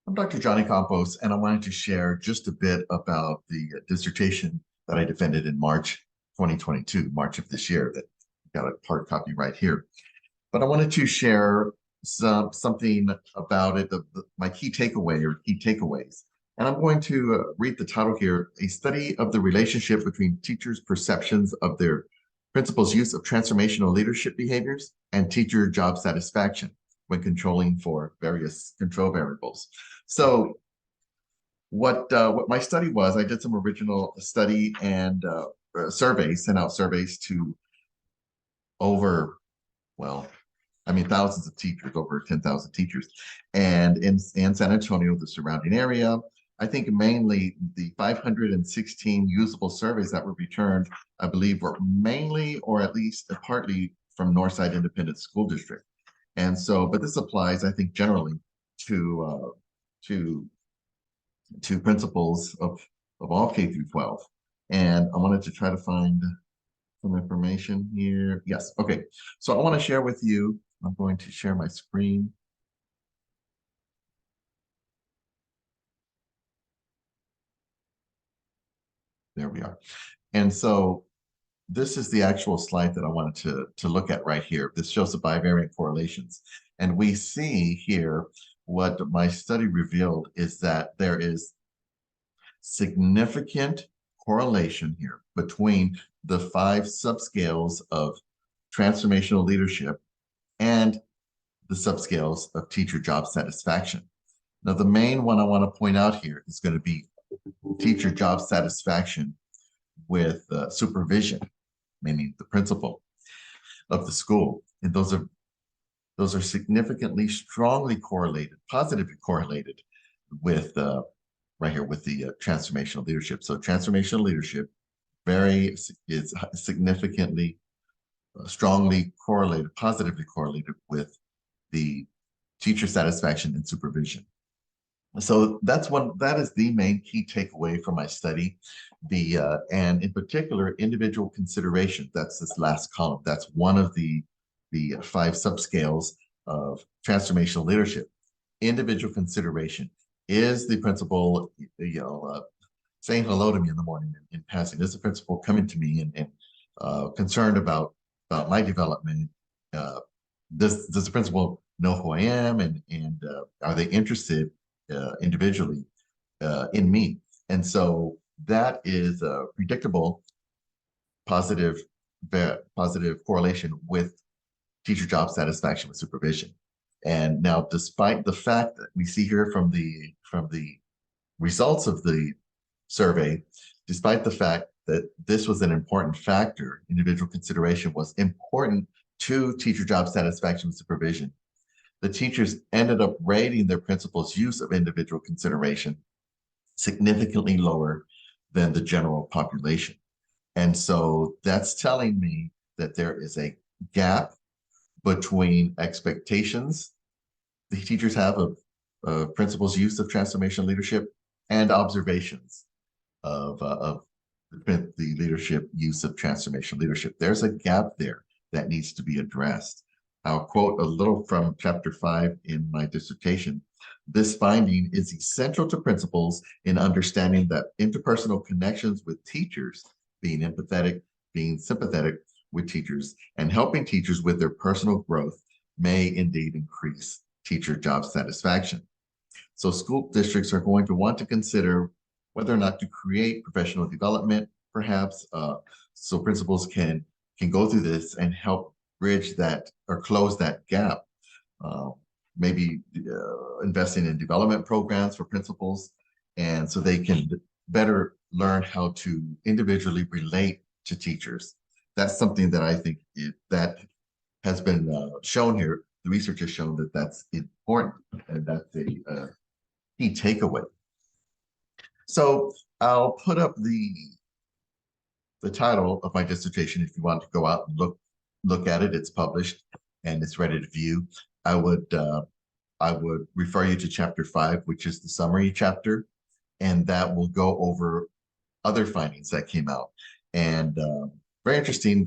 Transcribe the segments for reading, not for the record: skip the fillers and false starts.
I'm Dr. Johnny Campos, and I wanted to share just a bit about the dissertation that I defended in March 2022, March of this year, that got a hard copy right here. But I wanted to share something about it, my key takeaway or key takeaways. And I'm going to read the title here, A Study of the Relationship Between Teachers' Perceptions of Their Principals' Use of Transformational Leadership Behaviors and Teacher Job Satisfaction when controlling for various control variables. So what my study was, I did some original study and surveys, sent out surveys to over, well, I mean, thousands of teachers, over 10,000 teachers. And in San Antonio, the surrounding area, I think mainly the 516 usable surveys that were returned, I believe were mainly or at least partly from Northside Independent School District. And so, but this applies, I think, generally to to principals of all K through 12. And I wanted to try to find some information here. Yes, okay. So I want to share with you, I'm going to share my screen. There we are. And so this is the actual slide that I wanted to look at right here. This shows the bivariate correlations. And we see here what my study revealed is that there is significant correlation here between the 5 subscales of transformational leadership and the subscales of teacher job satisfaction. Now, the main one I want to point out here is going to be teacher job satisfaction with supervision, meaning the principal of the school. And those are significantly, strongly correlated, positively correlated with right here with the transformational leadership. So transformational leadership is significantly, strongly correlated, positively correlated with the teacher satisfaction and supervision. So that is the main key takeaway from my study. And in particular, individual consideration. That's this last column. That's one of the 5 subscales of transformational leadership. Individual consideration. Is the principal, saying hello to me in the morning in passing? Is the principal coming to me and concerned about my development? Does the principal know who I am, and are they interested individually in me? And so that is a predictable positive correlation with teacher job satisfaction with supervision. And now, despite the fact that we see here from the results of the survey, despite the fact that this was an important factor, individual consideration was important to teacher job satisfaction with supervision, the teachers ended up rating their principal's use of individual consideration significantly lower than the general population. And so that's telling me that there is a gap between expectations the teachers have of principals' use of transformational leadership and observations of the leadership use of transformational leadership. There's a gap there that needs to be addressed. I'll quote a little from chapter 5 in my dissertation. This finding is essential to principals in understanding that interpersonal connections with teachers, being empathetic, being sympathetic with teachers, and helping teachers with their personal growth may indeed increase teacher job satisfaction. So school districts are going to want to consider whether or not to create professional development, perhaps, so principals can go through this and help bridge that or close that gap. Maybe investing in development programs for principals, and so they can better learn how to individually relate to teachers. That's something that I think that has been shown here. The research has shown that that's important, and that's a key takeaway. So I'll put up the title of my dissertation if you want to go out and look at it. It's published and it's ready to view. I would refer you to chapter 5, which is the summary chapter, and that will go over other findings that came out. And very interesting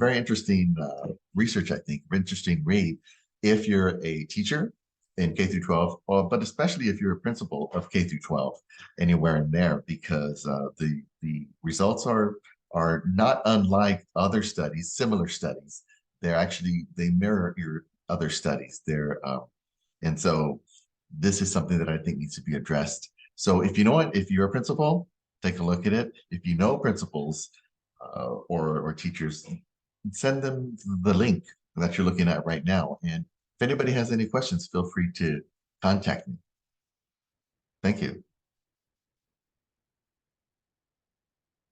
research, I think, very interesting read. If you're a teacher, in K through 12, but especially if you're a principal of K through 12, anywhere in there, because the results are not unlike other studies, similar studies. They mirror your other studies. And so this is something that I think needs to be addressed. So if you know it, if you're a principal, take a look at it. If you know principals or teachers, send them the link that you're looking at right now. And if anybody has any questions, feel free to contact me. Thank you.